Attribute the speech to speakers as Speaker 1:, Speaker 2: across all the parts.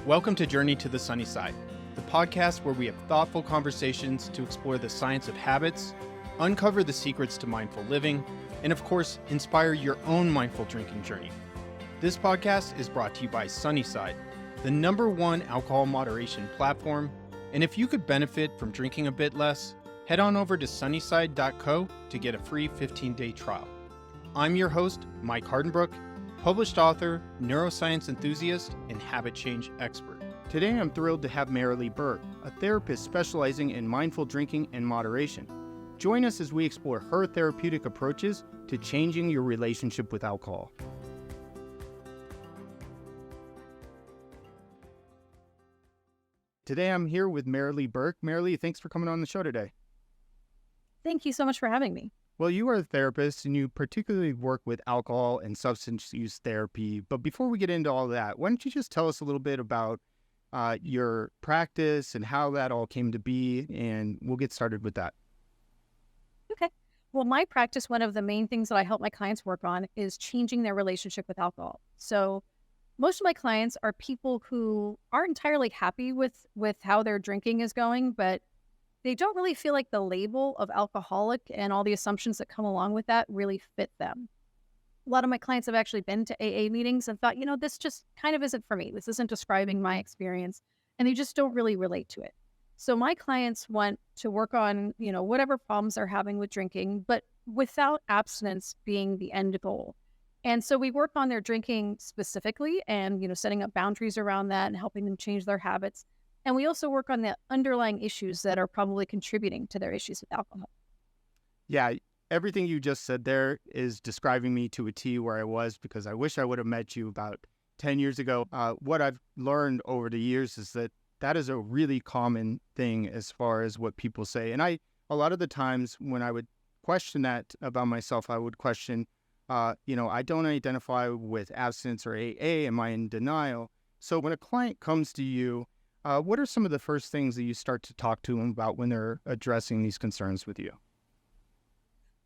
Speaker 1: Welcome to Journey to the Sunnyside, the podcast where we have thoughtful conversations to explore the science of habits, uncover the secrets to mindful living, and of course, inspire your own mindful drinking journey. This podcast is brought to you by Sunnyside, the #1 alcohol moderation platform. And if you could benefit from drinking a bit less, head on over to sunnyside.co to get a free 15-day trial. I'm your host, Mike Hardenbrook, published author, neuroscience enthusiast, and habit change expert. Today I'm thrilled to have Merrilee Burke, a therapist specializing in mindful drinking and moderation. Join us as we explore her therapeutic approaches to changing your relationship with alcohol. Today I'm here with Merrilee Burke. Merrilee, thanks for coming on the show today.
Speaker 2: Thank you so much for having me.
Speaker 1: Well, you are a therapist and you particularly work with alcohol and substance use therapy. But before we get into all that, why don't you just tell us a little bit about your practice and how that all came to be, and we'll get started with that.
Speaker 2: Okay. Well, my practice, one of the main things that I help my clients work on is changing their relationship with alcohol. So most of my clients are people who aren't entirely happy with how their drinking is going, but they don't really feel like the label of alcoholic and all the assumptions that come along with that really fit them. A lot of my clients have actually been to AA meetings and thought, this just kind of isn't for me. This isn't describing my experience. And they just don't really relate to it. So my clients want to work on, whatever problems they're having with drinking, but without abstinence being the end goal. And so we work on their drinking specifically and, setting up boundaries around that and helping them change their habits. And we also work on the underlying issues that are probably contributing to their issues with alcohol.
Speaker 1: Yeah, everything you just said there is describing me to a T where I was, because I wish I would have met you about 10 years ago. What I've learned over the years is that is a really common thing as far as what people say. And a lot of the times when I would question that about myself, I would question, I don't identify with abstinence or AA. Am I in denial? So when a client comes to you, what are some of the first things that you start to talk to them about when they're addressing these concerns with you?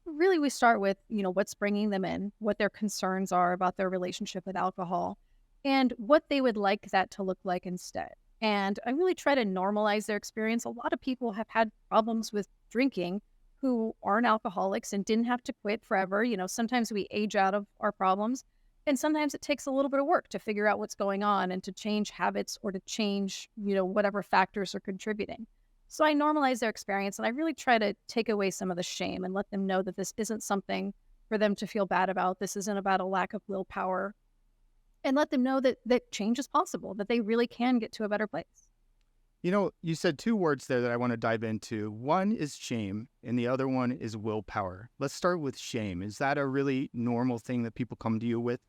Speaker 2: Really, we start with, what's bringing them in, what their concerns are about their relationship with alcohol, and what they would like that to look like instead. And I really try to normalize their experience. A lot of people have had problems with drinking who aren't alcoholics and didn't have to quit forever. Sometimes we age out of our problems. And sometimes it takes a little bit of work to figure out what's going on and to change habits or to change, whatever factors are contributing. So I normalize their experience and I really try to take away some of the shame and let them know that this isn't something for them to feel bad about. This isn't about a lack of willpower, and let them know that change is possible, that they really can get to a better place.
Speaker 1: You said two words there that I want to dive into. One is shame and the other one is willpower. Let's start with shame. Is that a really normal thing that people come to you with?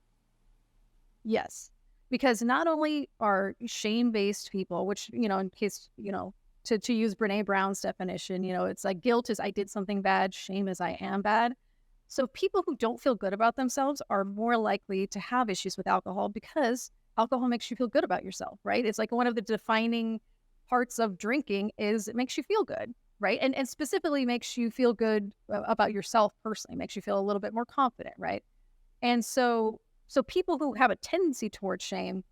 Speaker 2: Yes, because not only are shame-based people, which, in case, to use Brene Brown's definition, it's like guilt is I did something bad, shame is I am bad. So people who don't feel good about themselves are more likely to have issues with alcohol because alcohol makes you feel good about yourself, right? It's like one of the defining parts of drinking is it makes you feel good, right? And specifically makes you feel good about yourself personally, makes you feel a little bit more confident, right? And so people who have a tendency towards shame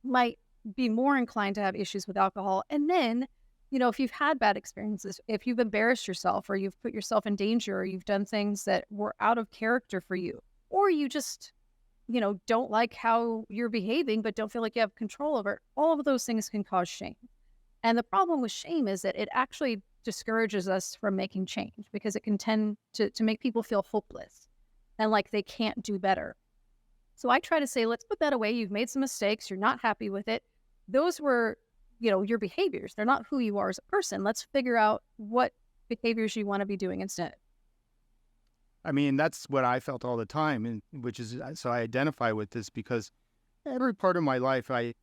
Speaker 2: might be more inclined to have issues with alcohol. And then, if you've had bad experiences, if you've embarrassed yourself or you've put yourself in danger or you've done things that were out of character for you, or you just, don't like how you're behaving but don't feel like you have control over it, all of those things can cause shame. And the problem with shame is that it actually discourages us from making change because it can tend to make people feel hopeless and like they can't do better. So I try to say, let's put that away. You've made some mistakes. You're not happy with it. Those were, your behaviors. They're not who you are as a person. Let's figure out what behaviors you want to be doing instead.
Speaker 1: I mean, that's what I felt all the time, and so I identify with this because every part of my life, I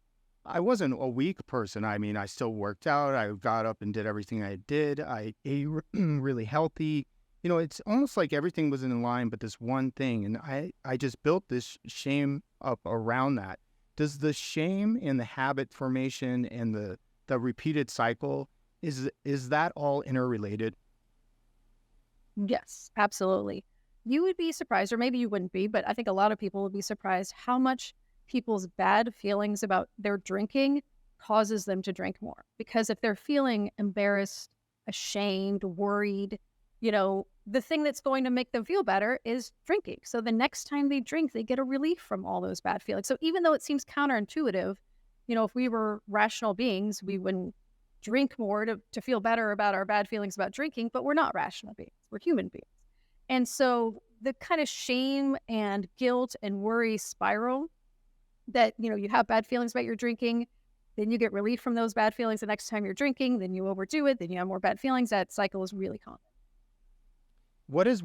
Speaker 1: wasn't a weak person. I mean, I still worked out. I got up and did everything I did. I ate really healthy. It's almost like everything was in line, but this one thing. And I just built this shame up around that. Does the shame and the habit formation and the repeated cycle, is that all interrelated?
Speaker 2: Yes, absolutely. You would be surprised, or maybe you wouldn't be, but I think a lot of people would be surprised how much people's bad feelings about their drinking causes them to drink more. Because if they're feeling embarrassed, ashamed, worried, the thing that's going to make them feel better is drinking. So the next time they drink, they get a relief from all those bad feelings. So even though it seems counterintuitive, if we were rational beings, we wouldn't drink more to feel better about our bad feelings about drinking, but we're not rational beings. We're human beings. And so the kind of shame and guilt and worry spiral that, you have bad feelings about your drinking, then you get relief from those bad feelings the next time you're drinking, then you overdo it, then you have more bad feelings. That cycle is really common.
Speaker 1: What is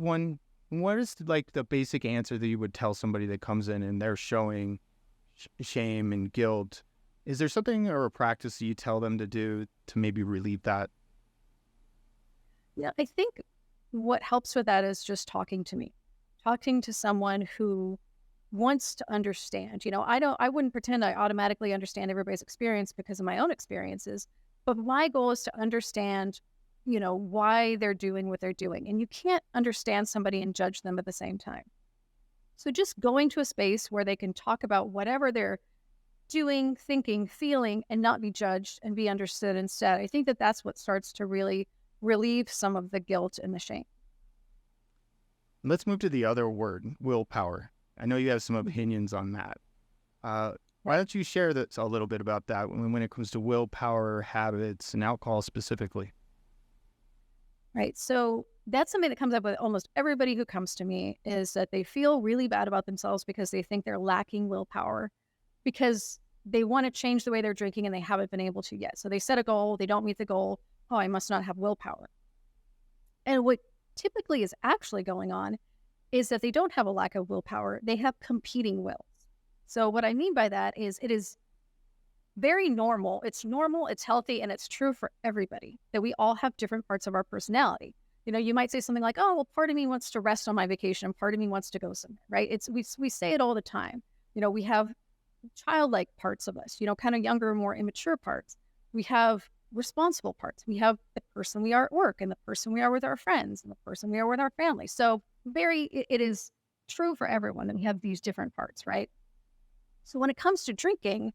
Speaker 1: like the basic answer that you would tell somebody that comes in and they're showing shame and guilt? Is there something or a practice that you tell them to do to maybe relieve that?
Speaker 2: Yeah, I think what helps with that is just talking to someone who wants to understand. I wouldn't pretend I automatically understand everybody's experience because of my own experiences, but my goal is to understand, why they're doing what they're doing. And you can't understand somebody and judge them at the same time. So just going to a space where they can talk about whatever they're doing, thinking, feeling, and not be judged and be understood instead. I think that that's what starts to really relieve some of the guilt and the shame.
Speaker 1: Let's move to the other word, willpower. I know you have some opinions on that. Why don't you share this a little bit about that when it comes to willpower, habits, and alcohol specifically?
Speaker 2: Right. So that's something that comes up with almost everybody who comes to me, is that they feel really bad about themselves because they think they're lacking willpower, because they want to change the way they're drinking and they haven't been able to yet. So they set a goal, they don't meet the goal. Oh, I must not have willpower. And what typically is actually going on is that they don't have a lack of willpower. They have competing wills. So what I mean by that is it is very normal. It's normal, it's healthy, and it's true for everybody that we all have different parts of our personality. You might say something like, oh, well, part of me wants to rest on my vacation and part of me wants to go somewhere, right? We say it all the time. We have childlike parts of us, kind of younger, more immature parts. We have responsible parts. We have the person we are at work and the person we are with our friends and the person we are with our family. So it is true for everyone that we have these different parts, right? So when it comes to drinking,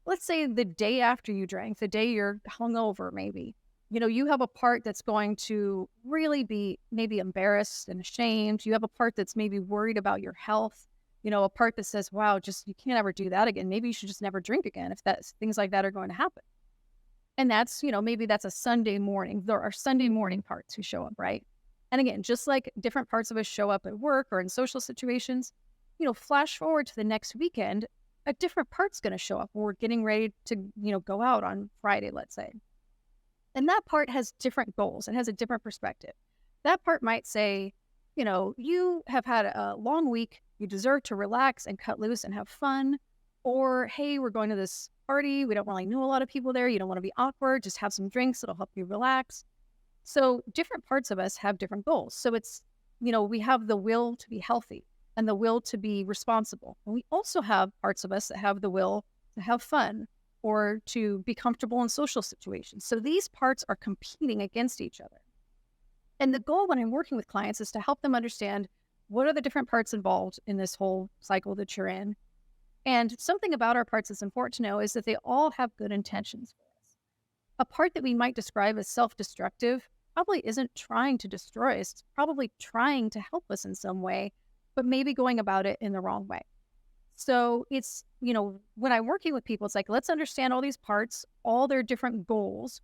Speaker 2: let's say the day after you drank, the day you're hungover, maybe, you have a part that's going to really be maybe embarrassed and ashamed. You have a part that's maybe worried about your health. A part that says, wow, just, you can't ever do that again. Maybe you should just never drink again if things like that are going to happen. And that's, maybe that's a Sunday morning. There are Sunday morning parts who show up, right? And again, just like different parts of us show up at work or in social situations, flash forward to the next weekend, a different part's going to show up when we're getting ready to, go out on Friday, let's say. And that part has different goals and has a different perspective. That part might say, you have had a long week. You deserve to relax and cut loose and have fun. Or, hey, we're going to this party. We don't really know a lot of people there. You don't want to be awkward. Just have some drinks. It'll help you relax. So different parts of us have different goals. So it's, we have the will to be healthy and the will to be responsible. And we also have parts of us that have the will to have fun or to be comfortable in social situations. So these parts are competing against each other. And the goal when I'm working with clients is to help them understand what are the different parts involved in this whole cycle that you're in. And something about our parts that's important to know is that they all have good intentions for us. A part that we might describe as self-destructive probably isn't trying to destroy us. It's probably trying to help us in some way, but maybe going about it in the wrong way. So it's, when I'm working with people, it's like, let's understand all these parts, all their different goals,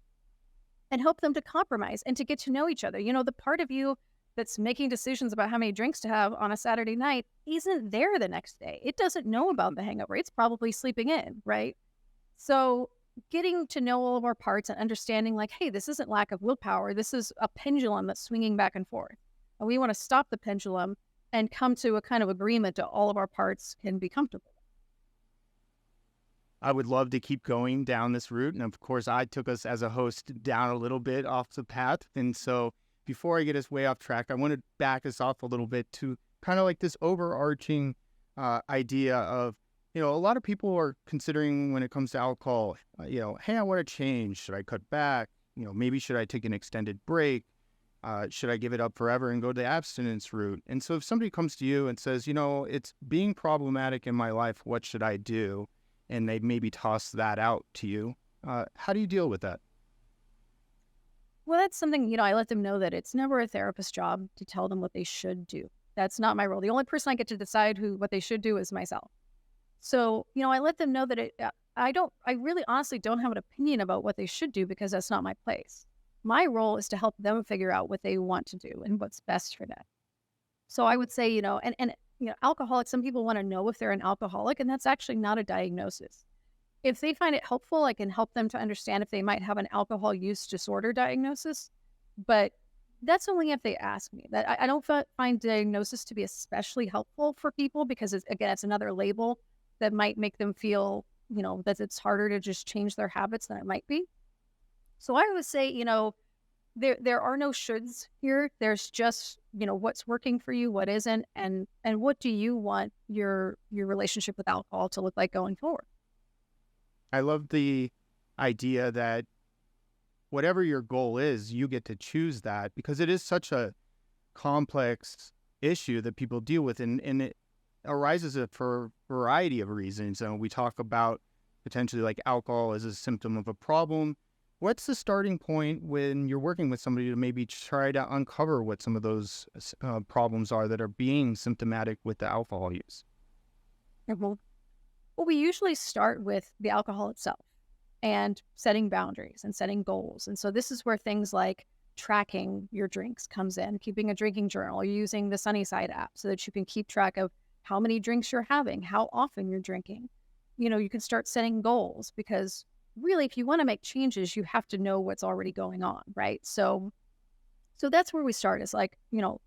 Speaker 2: and help them to compromise and to get to know each other. The part of you that's making decisions about how many drinks to have on a Saturday night isn't there the next day. It doesn't know about the hangover. It's probably sleeping in, right? So getting to know all of our parts and understanding like, hey, this isn't lack of willpower. This is a pendulum that's swinging back and forth. And we want to stop the pendulum and come to a kind of agreement that all of our parts can be comfortable.
Speaker 1: I would love to keep going down this route. And of course, I took us as a host down a little bit off the path. And so before I get us way off track, I want to back us off a little bit to kind of like this overarching idea of, a lot of people are considering when it comes to alcohol, hey, I want to change. Should I cut back? Maybe should I take an extended break? Should I give it up forever and go the abstinence route? And so if somebody comes to you and says, it's being problematic in my life, what should I do? And they maybe toss that out to you. How do you deal with that?
Speaker 2: Well, that's something, I let them know that it's never a therapist's job to tell them what they should do. That's not my role. The only person I get to decide what they should do is myself. So, I let them know that I really honestly don't have an opinion about what they should do because that's not my place. My role is to help them figure out what they want to do and what's best for them. So I would say, alcoholics, some people want to know if they're an alcoholic, and that's actually not a diagnosis. If they find it helpful, I can help them to understand if they might have an alcohol use disorder diagnosis, but that's only if they ask me. That I don't find diagnosis to be especially helpful for people because, it's another label that might make them feel, that it's harder to just change their habits than it might be. So I would say, there are no shoulds here. There's just, what's working for you, what isn't, and what do you want your relationship with alcohol to look like going forward.
Speaker 1: I love the idea that whatever your goal is, you get to choose that because it is such a complex issue that people deal with, and it arises for a variety of reasons. And we talk about potentially like alcohol as a symptom of a problem. What's the starting point when you're working with somebody to maybe try to uncover what some of those problems are that are being symptomatic with the alcohol use?
Speaker 2: Mhm. Well, we usually start with the alcohol itself and setting boundaries and setting goals. And so this is where things like tracking your drinks comes in, keeping a drinking journal, or using the Sunnyside app so that you can keep track of how many drinks you're having, how often you're drinking. You can start setting goals because really, if you want to make changes, you have to know what's already going on, right? So that's where we start. Is like, I'm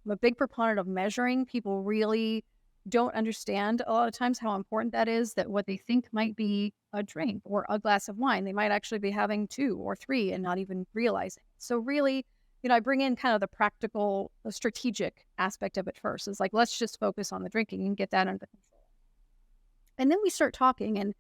Speaker 2: a big proponent of measuring. People really don't understand a lot of times how important that is, that what they think might be a drink or a glass of wine, they might actually be having 2 or 3 and not even realizing. So really, I bring in kind of the practical, the strategic aspect of it first. It's like, let's just focus on the drinking and get that under control. And then we start talking and,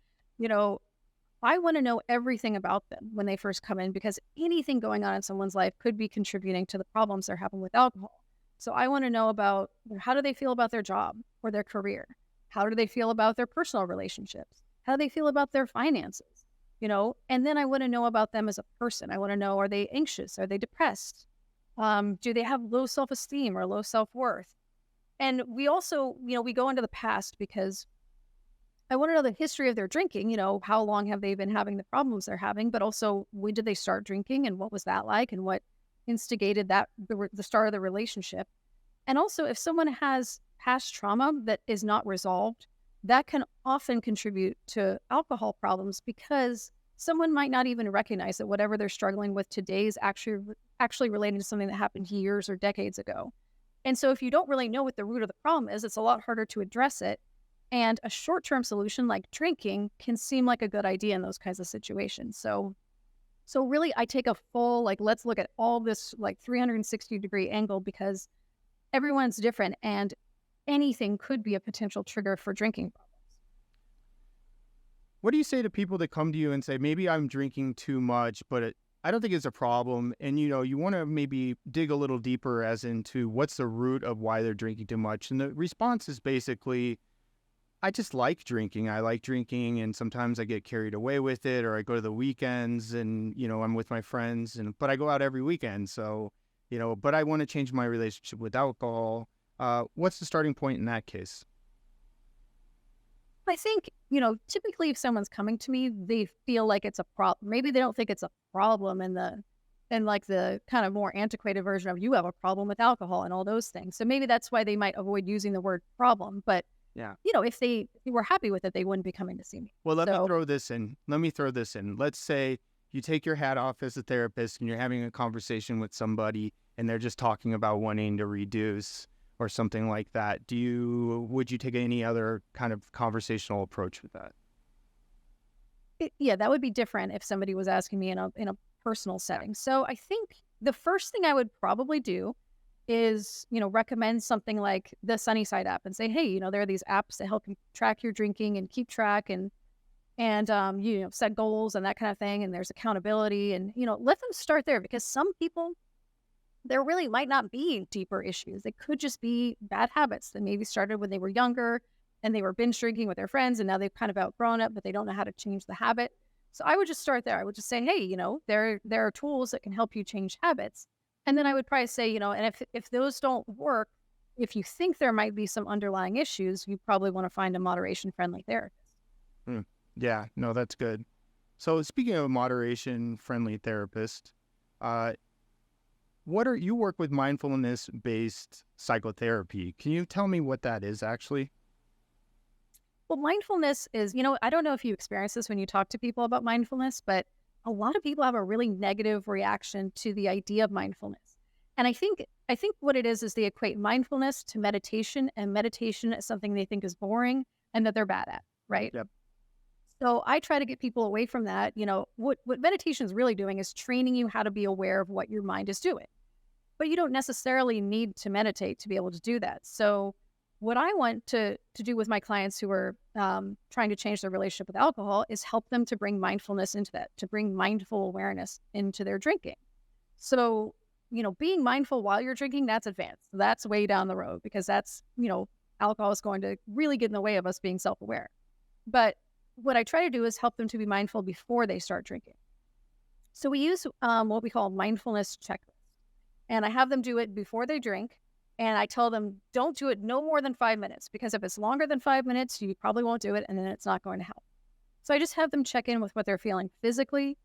Speaker 2: I want to know everything about them when they first come in because anything going on in someone's life could be contributing to the problems they're having with alcohol. So I want to know about how do they feel about their job or their career? How do they feel about their personal relationships? How do they feel about their finances? And then I want to know about them as a person. I want to know, are they anxious? Are they depressed? Do they have low self-esteem or low self-worth? And we also, we go into the past because I want to know the history of their drinking. How long have they been having the problems they're having, but also when did they start drinking and what was that like and what instigated the start of the relationship. And also if someone has past trauma that is not resolved, that can often contribute to alcohol problems because someone might not even recognize that whatever they're struggling with today is actually related to something that happened years or decades ago. And so if you don't really know what the root of the problem is, it's a lot harder to address it. And a short-term solution like drinking can seem like a good idea in those kinds of situations. So really I take a full, let's look at all this 360-degree angle because everyone's different and anything could be a potential trigger for drinking problems.
Speaker 1: What do you say to people that come to you and say, maybe I'm drinking too much, but I don't think it's a problem. And, you want to maybe dig a little deeper as into what's the root of why they're drinking too much. And the response is basically, I just like drinking. I like drinking, and sometimes I get carried away with it, or I go to the weekends and, I'm with my friends, but I go out every weekend. So, but I want to change my relationship with alcohol. What's the starting point in that case?
Speaker 2: I think, typically if someone's coming to me, they feel like it's a problem. Maybe they don't think it's a problem in the kind of more antiquated version of you have a problem with alcohol and all those things. So maybe that's why they might avoid using the word problem. But
Speaker 1: yeah,
Speaker 2: if they were happy with it, they wouldn't be coming to see me.
Speaker 1: Well, let me throw this in. Let's say you take your hat off as a therapist and you're having a conversation with somebody and they're just talking about wanting to reduce or something like that. Would you take any other kind of conversational approach with that?
Speaker 2: Yeah, that would be different if somebody was asking me in a personal setting. So I think the first thing I would probably do is, recommend something like the Sunnyside app and say, hey, there are these apps that help you track your drinking and keep track and set goals and that kind of thing. And there's accountability and, let them start there because some people, there really might not be deeper issues. It could just be bad habits that maybe started when they were younger and they were binge drinking with their friends and now they've kind of outgrown it, but they don't know how to change the habit. So I would just start there. I would just say, hey, there are tools that can help you change habits. And then I would probably say, and if those don't work, if you think there might be some underlying issues, you probably want to find a moderation friendly therapist.
Speaker 1: Hmm. Yeah, no, that's good. So speaking of moderation friendly therapist, uh, you work with mindfulness based psychotherapy. Can you tell me what that is actually?
Speaker 2: Well, mindfulness is, I don't know if you experience this when you talk to people about mindfulness, but a lot of people have a really negative reaction to the idea of mindfulness. And I think what it is they equate mindfulness to meditation, and meditation is something they think is boring and that they're bad at, right?
Speaker 1: Yep.
Speaker 2: So I try to get people away from that. What meditation is really doing is training you how to be aware of what your mind is doing. But you don't necessarily need to meditate to be able to do that. So what I want to do with my clients who are trying to change their relationship with alcohol is help them to bring mindfulness into that, to bring mindful awareness into their drinking. So, being mindful while you're drinking, that's advanced. That's way down the road because alcohol is going to really get in the way of us being self-aware. But what I try to do is help them to be mindful before they start drinking. So we use what we call mindfulness checklist. And I have them do it before they drink. And I tell them, don't do it no more than 5 minutes, because if it's longer than 5 minutes, you probably won't do it. And then it's not going to help. So I just have them check in with what they're feeling physically.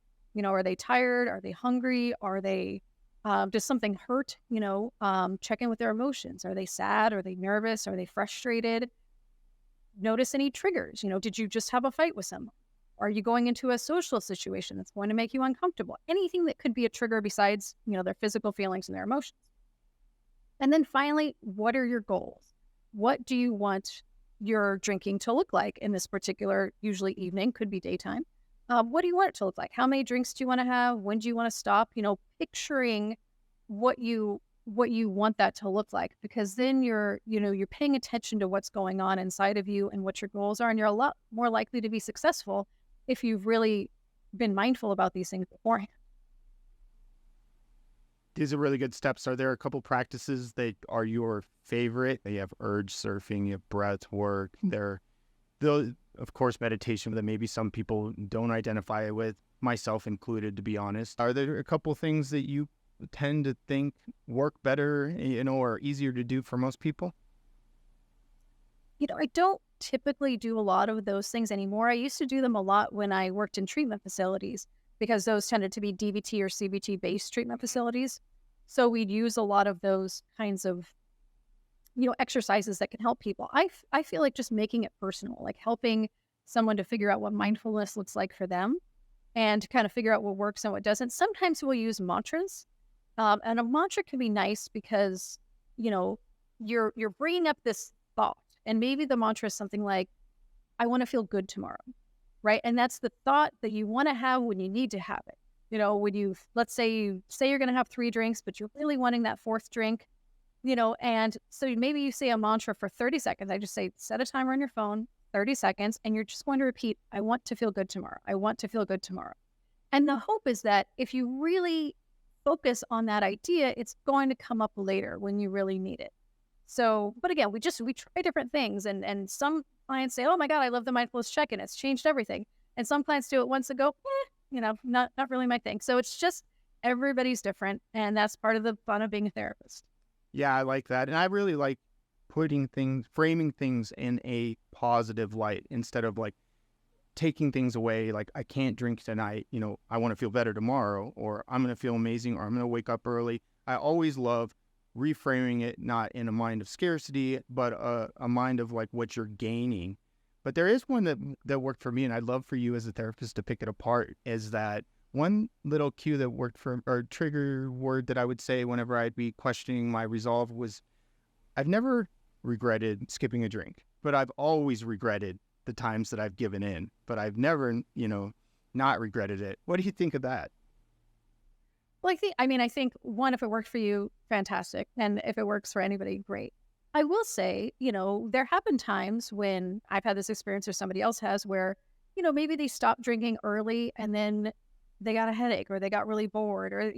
Speaker 2: Are they tired? Are they hungry? Are they, does something hurt? Check in with their emotions. Are they sad? Are they nervous? Are they frustrated? Notice any triggers. Did you just have a fight with someone? Are you going into a social situation that's going to make you uncomfortable? Anything that could be a trigger besides, their physical feelings and their emotions. And then finally, what are your goals? What do you want your drinking to look like in this particular, usually evening, could be daytime? What do you want it to look like? How many drinks do you want to have? When do you want to stop? Picturing what you want that to look like, because then you're paying attention to what's going on inside of you and what your goals are. And you're a lot more likely to be successful if you've really been mindful about these things beforehand.
Speaker 1: These are really good steps. Are there a couple practices that are your favorite? You have urge surfing, you have breath work. Though, of course, meditation that maybe some people don't identify with, myself included, to be honest. Are there a couple things that you tend to think work better, or easier to do for most people?
Speaker 2: I don't typically do a lot of those things anymore. I used to do them a lot when I worked in treatment facilities, because those tended to be DBT or CBT based treatment facilities. So we'd use a lot of those kinds of, exercises that can help people. I feel like just making it personal, like helping someone to figure out what mindfulness looks like for them and to kind of figure out what works and what doesn't. Sometimes we'll use mantras. And a mantra can be nice because, you're bringing up this thought, and maybe the mantra is something like, I want to feel good tomorrow. Right. And that's the thought that you want to have when you need to have it. When let's say you're going to have 3 drinks, but you're really wanting that 4th drink, and so maybe you say a mantra for 30 seconds. I just say, set a timer on your phone, 30 seconds, and you're just going to repeat, I want to feel good tomorrow. I want to feel good tomorrow. And the hope is that if you really focus on that idea, it's going to come up later when you really need it. So, but again, we try different things, and some clients say, oh my God, I love the mindfulness check-in. It's changed everything. And some clients do it once and go, not really my thing. So it's just, everybody's different. And that's part of the fun of being a therapist.
Speaker 1: Yeah, I like that. And I really like framing things in a positive light instead of like taking things away. Like, I can't drink tonight. I want to feel better tomorrow, or I'm going to feel amazing, or I'm going to wake up early. I always love reframing it, not in a mind of scarcity, but a mind of like what you're gaining. But there is one that worked for me, and I'd love for you as a therapist to pick it apart, is that one little cue that worked or trigger word that I would say whenever I'd be questioning my resolve was, I've never regretted skipping a drink, but I've always regretted the times that I've given in, but I've never, not regretted it. What do you think of that?
Speaker 2: Well, I think one, if it worked for you, fantastic. And if it works for anybody, great. I will say, there have been times when I've had this experience or somebody else has where, maybe they stopped drinking early and then they got a headache or they got really bored, or,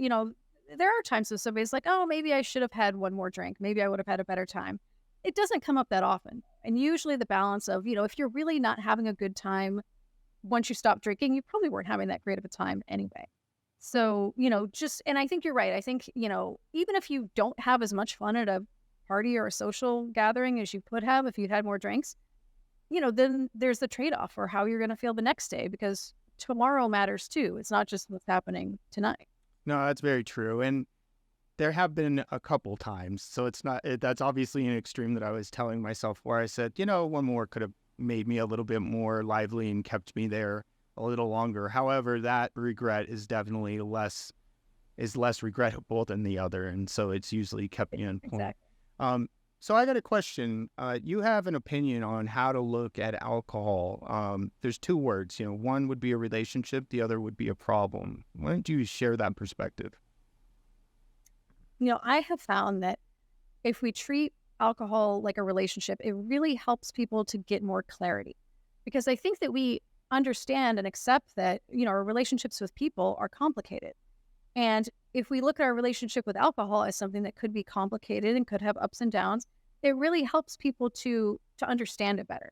Speaker 2: there are times when somebody's like, oh, maybe I should have had one more drink. Maybe I would have had a better time. It doesn't come up that often. And usually the balance of, if you're really not having a good time, once you stop drinking, you probably weren't having that great of a time anyway. So, and I think you're right. I think, even if you don't have as much fun at a party or a social gathering as you could have if you'd had more drinks, then there's the trade-off for how you're going to feel the next day, because tomorrow matters too. It's not just what's happening tonight.
Speaker 1: No, that's very true. And there have been a couple times, so it's not, that's obviously an extreme that I was telling myself where I said, one more could have made me a little bit more lively and kept me there a little longer. However, that regret is definitely less regrettable than the other. And so it's usually kept me on point.
Speaker 2: Exactly.
Speaker 1: So I got a question. You have an opinion on how to look at alcohol. There's two words, one would be a relationship, the other would be a problem. Why don't you share that perspective?
Speaker 2: I have found that if we treat alcohol like a relationship, it really helps people to get more clarity, because I think that we understand and accept that, our relationships with people are complicated. And if we look at our relationship with alcohol as something that could be complicated and could have ups and downs, it really helps people to understand it better.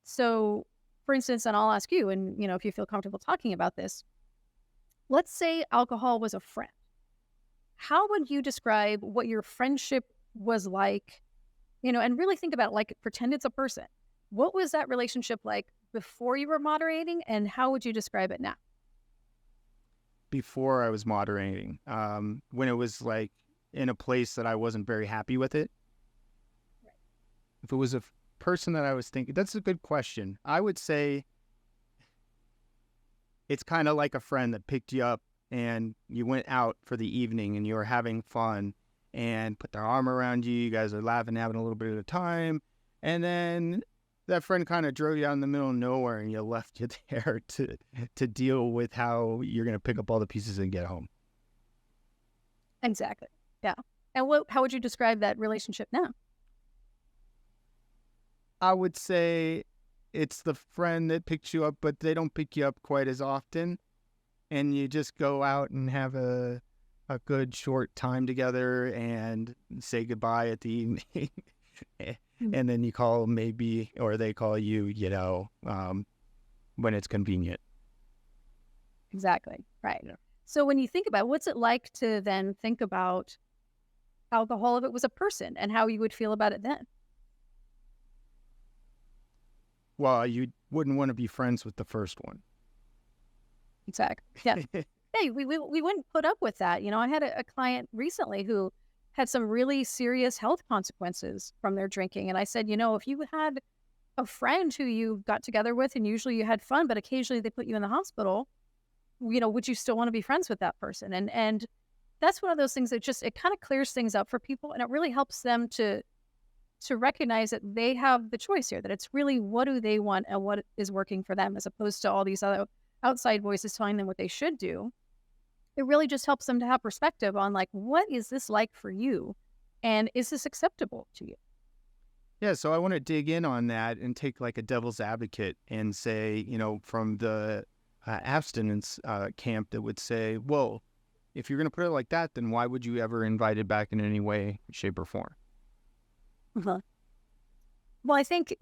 Speaker 2: So, for instance, and I'll ask you, and, if you feel comfortable talking about this, let's say alcohol was a friend. How would you describe what your friendship was like, and really think about it, like pretend it's a person. What was that relationship like before you were moderating, and how would you describe it now?
Speaker 1: Before I was moderating, when it was like in a place that I wasn't very happy with it. Right. If it was a person that I was thinking, that's a good question. I would say it's kind of like a friend that picked you up and you went out for the evening and you were having fun and put their arm around you. You guys are laughing, having a little bit of a time. And then that friend kind of drove you out in the middle of nowhere and you left you there to deal with how you're going to pick up all the pieces and get home.
Speaker 2: Exactly. Yeah. And how would you describe that relationship now?
Speaker 1: I would say it's the friend that picks you up, but they don't pick you up quite as often. And you just go out and have a good short time together and say goodbye at the evening. And then you call maybe, or they call you, when it's convenient.
Speaker 2: Exactly. Right.
Speaker 1: Yeah.
Speaker 2: So when you think about what's it like to then think about alcohol if it was a person, and how you would feel about it then?
Speaker 1: Well, you wouldn't want to be friends with the first one.
Speaker 2: Exactly. Yeah. Hey, we wouldn't put up with that. I had a client recently who had some really serious health consequences from their drinking. And I said, if you had a friend who you got together with and usually you had fun, but occasionally they put you in the hospital, would you still want to be friends with that person? And that's one of those things that it kind of clears things up for people. And it really helps them to recognize that they have the choice here, that it's really what do they want and what is working for them, as opposed to all these other outside voices telling them what they should do. It really just helps them to have perspective on, like, what is this like for you? And is this acceptable to you?
Speaker 1: Yeah, so I want to dig in on that and take like a devil's advocate and say, from the abstinence camp that would say, well, if you're going to put it like that, then why would you ever invite it back in any way, shape, or form?
Speaker 2: Uh-huh. Well, I think,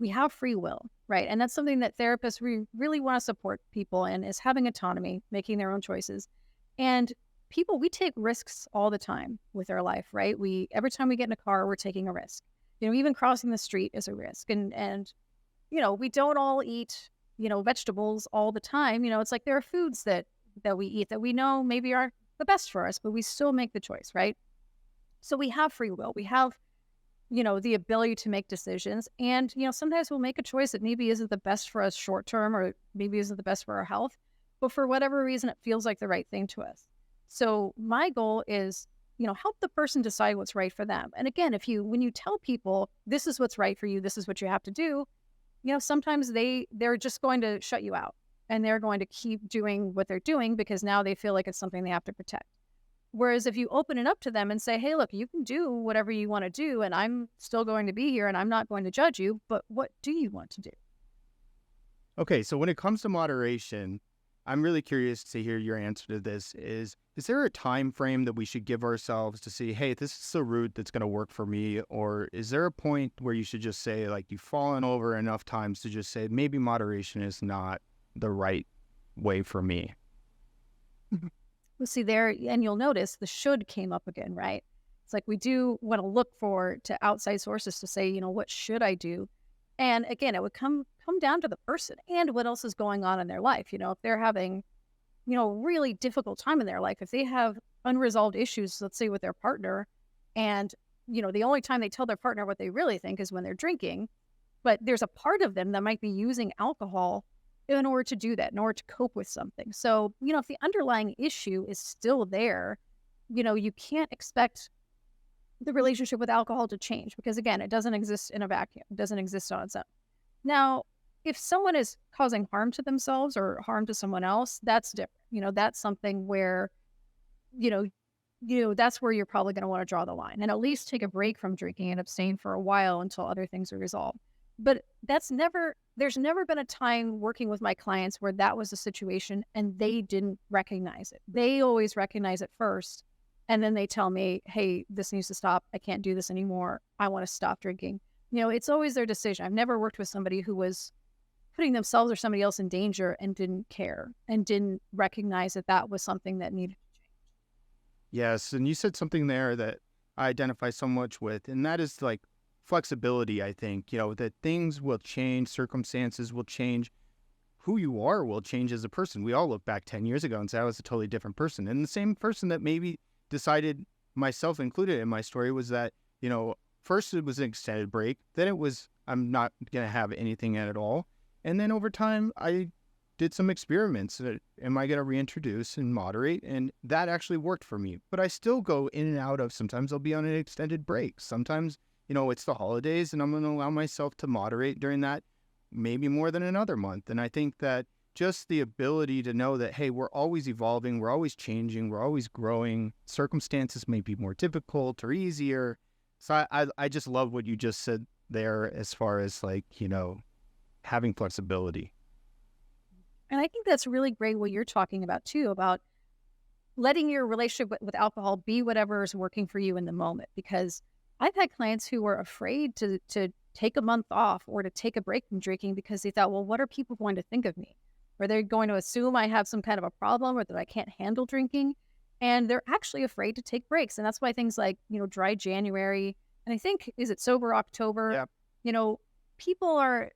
Speaker 2: we have free will, right? And that's something that therapists really want to support people in, is having autonomy, making their own choices. And people, we take risks all the time with our life, right? Every time we get in a car, we're taking a risk. Even crossing the street is a risk. And we don't all eat, vegetables all the time. It's like there are foods that we eat that we know maybe aren't the best for us, but we still make the choice, right? So we have free will. We have the ability to make decisions. And, sometimes we'll make a choice that maybe isn't the best for us short term, or maybe isn't the best for our health, but for whatever reason, it feels like the right thing to us. So my goal is, help the person decide what's right for them. And again, when you tell people this is what's right for you, this is what you have to do, sometimes they're just going to shut you out, and they're going to keep doing what they're doing because now they feel like it's something they have to protect. Whereas if you open it up to them and say, hey, look, you can do whatever you want to do, and I'm still going to be here and I'm not going to judge you, but what do you want to do?
Speaker 1: Okay, so when it comes to moderation, I'm really curious to hear your answer to this. Is there a time frame that we should give ourselves to see, hey, this is the route that's going to work for me? Or is there a point where you should just say, like, you've fallen over enough times to just say, maybe moderation is not the right way for me?
Speaker 2: Well, see there, and you'll notice the should came up again, right? It's like we do want to look to outside sources to say, what should I do? And again, it would come down to the person and what else is going on in their life. If they're having, really difficult time in their life, if they have unresolved issues, let's say with their partner, and the only time they tell their partner what they really think is when they're drinking, but there's a part of them that might be using alcohol in order to do that, in order to cope with something. So, if the underlying issue is still there, you can't expect the relationship with alcohol to change because, again, it doesn't exist in a vacuum. It doesn't exist on its own. Now, if someone is causing harm to themselves or harm to someone else, that's different. That's something where, you know, that's where you're probably going to want to draw the line and at least take a break from drinking and abstain for a while until other things are resolved. But there's never been a time working with my clients where that was a situation and they didn't recognize it. They always recognize it first. And then they tell me, hey, this needs to stop. I can't do this anymore. I want to stop drinking. It's always their decision. I've never worked with somebody who was putting themselves or somebody else in danger and didn't care and didn't recognize that that was something that needed to change.
Speaker 1: Yes. And you said something there that I identify so much with, and that is like flexibility. I think, that things will change, circumstances will change, who you are will change as a person. We all look back 10 years ago and say I was a totally different person. And the same person that maybe decided, myself included in my story, was that, first it was an extended break, then it was, I'm not going to have anything at all. And then over time, I did some experiments. Am I going to reintroduce and moderate? And that actually worked for me. But I still go in and out of, sometimes I'll be on an extended break. Sometimes, it's the holidays and I'm going to allow myself to moderate during that, maybe more than another month. And I think that just the ability to know that, hey, we're always evolving, we're always changing, we're always growing. Circumstances may be more difficult or easier. So I just love what you just said there as far as like, having flexibility.
Speaker 2: And I think that's really great what you're talking about too, about letting your relationship with alcohol be whatever is working for you in the moment. Because I've had clients who were afraid to take a month off or to take a break from drinking because they thought, well, what are people going to think of me? Are they going to assume I have some kind of a problem or that I can't handle drinking? And they're actually afraid to take breaks. And that's why things like, dry January, and I think, is it sober October?
Speaker 1: Yeah.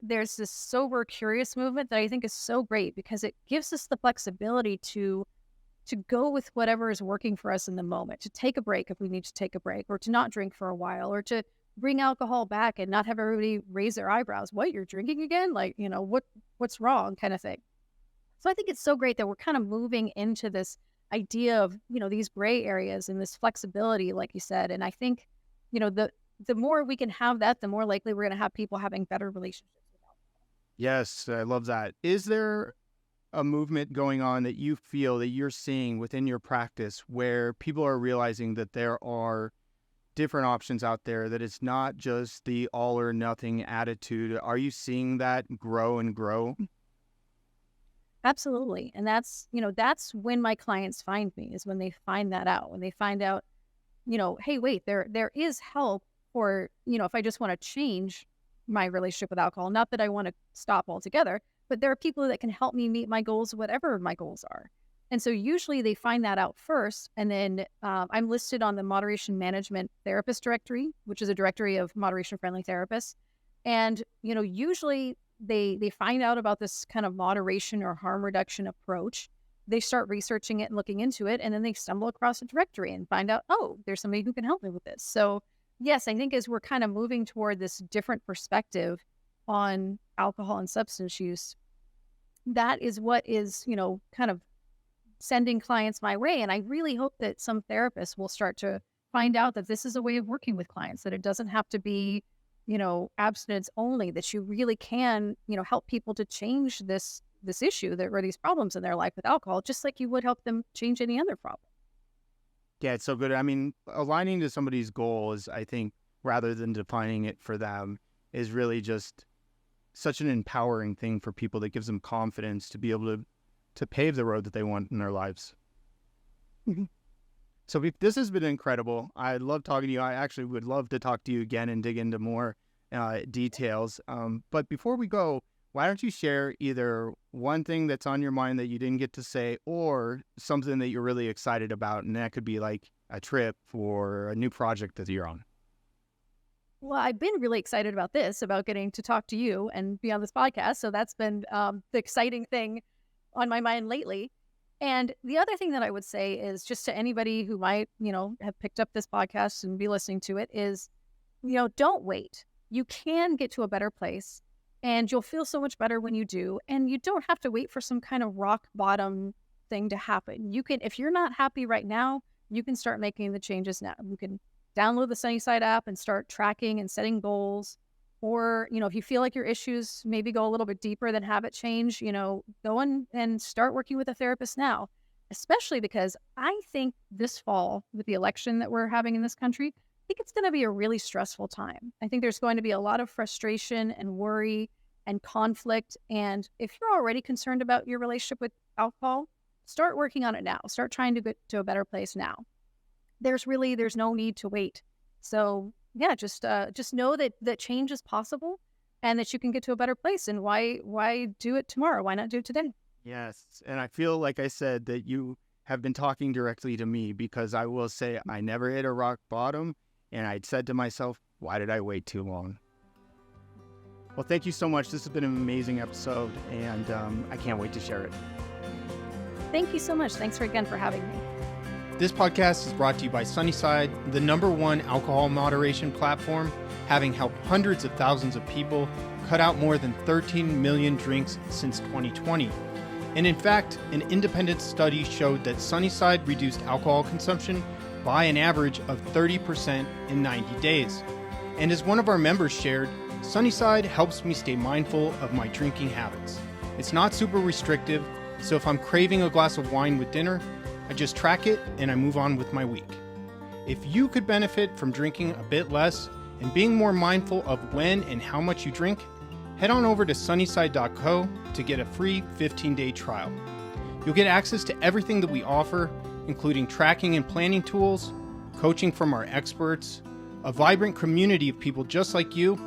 Speaker 2: There's this sober curious movement that I think is so great because it gives us the flexibility to go with whatever is working for us in the moment, to take a break if we need to take a break, or to not drink for a while, or to bring alcohol back and not have everybody raise their eyebrows. What, you're drinking again? Like, what's wrong kind of thing. So I think it's so great that we're kind of moving into this idea of, these gray areas and this flexibility, like you said. And I think, the more we can have that, the more likely we're going to have people having better relationships with alcohol.
Speaker 1: Yes, I love that. Is there a movement going on that you feel that you're seeing within your practice where people are realizing that there are different options out there, that it's not just the all or nothing attitude? Are you seeing that grow and grow?
Speaker 2: Absolutely. And that's when my clients find me, is when they find that out, when they find out, hey, wait, there is help for, if I just want to change my relationship with alcohol, not that I want to stop altogether, but there are people that can help me meet my goals, whatever my goals are. And so usually they find that out first. And then I'm listed on the Moderation Management Therapist Directory, which is a directory of moderation-friendly therapists. And, usually they find out about this kind of moderation or harm reduction approach. They start researching it and looking into it. And then they stumble across a directory and find out, oh, there's somebody who can help me with this. So yes, I think as we're kind of moving toward this different perspective on alcohol and substance use, that is what is, kind of sending clients my way. And I really hope that some therapists will start to find out that this is a way of working with clients, that it doesn't have to be, abstinence only, that you really can, help people to change this issue or these problems in their life with alcohol, just like you would help them change any other problem.
Speaker 1: Yeah, it's so good. I mean, aligning to somebody's goal is, I think, rather than defining it for them, is really just such an empowering thing for people that gives them confidence to be able to to pave the road that they want in their lives.
Speaker 2: Mhm.
Speaker 1: So this has been incredible. I love talking to you. I actually would love to talk to you again and dig into more details. But before we go, why don't you share either one thing that's on your mind that you didn't get to say, or something that you're really excited about? And that could be like a trip or a new project that you're on.
Speaker 2: Well, I've been really excited about this, about getting to talk to you and be on this podcast. So that's been the exciting thing on my mind lately. And the other thing that I would say is, just to anybody who might, have picked up this podcast and be listening to it, is, don't wait. You can get to a better place, and you'll feel so much better when you do. And you don't have to wait for some kind of rock bottom thing to happen. You can, if you're not happy right now, you can start making the changes now. You can download the Sunnyside app and start tracking and setting goals. Or, if you feel like your issues maybe go a little bit deeper than habit change, go in and start working with a therapist now, especially because I think this fall, with the election that we're having in this country, I think it's going to be a really stressful time. I think there's going to be a lot of frustration and worry and conflict. And if you're already concerned about your relationship with alcohol, start working on it now. Start trying to get to a better place now. There's no need to wait. So yeah, just know that change is possible and that you can get to a better place. And why do it tomorrow? Why not do it today?
Speaker 1: Yes. And I feel like I said that you have been talking directly to me, because I will say I never hit a rock bottom. And I'd said to myself, why did I wait too long? Well, thank you so much. This has been an amazing episode, and I can't wait to share it.
Speaker 2: Thank you so much. Thanks again for having me.
Speaker 1: This podcast is brought to you by Sunnyside, the #1 alcohol moderation platform, having helped hundreds of thousands of people cut out more than 13 million drinks since 2020. And in fact, an independent study showed that Sunnyside reduced alcohol consumption by an average of 30% in 90 days. And as one of our members shared, Sunnyside helps me stay mindful of my drinking habits. It's not super restrictive, so if I'm craving a glass of wine with dinner, I just track it and I move on with my week. If you could benefit from drinking a bit less and being more mindful of when and how much you drink, head on over to sunnyside.co to get a free 15-day trial. You'll get access to everything that we offer, including tracking and planning tools, coaching from our experts, a vibrant community of people just like you,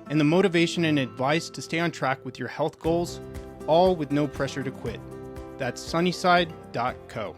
Speaker 1: and the motivation and advice to stay on track with your health goals, all with no pressure to quit. That's sunnyside.co.